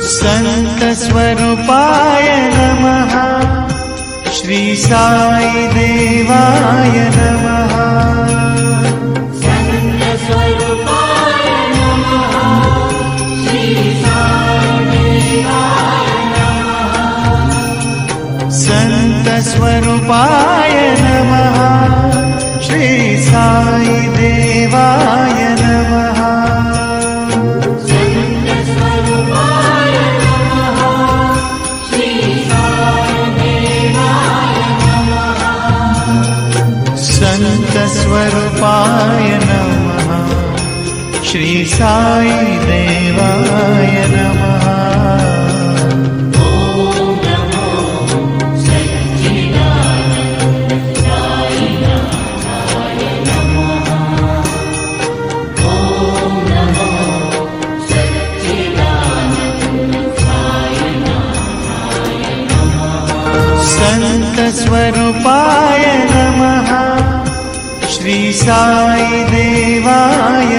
संतस्वरूपाय नमः। श्री साई देवाय नमः। संतस्वरूपाय नमः। श्री साई देवाय नमः। संतस्वरूपाय नमः। श्री साई देवाय नमः। संतस्वरूपाय नमः। श्री साई देवाय नमः। ओम नमो सच्चिदानंदाय नमः। ओम नमो सच्चिदानंदाय नमः। संतस्वरूपाय नमः। श्री साई देवाय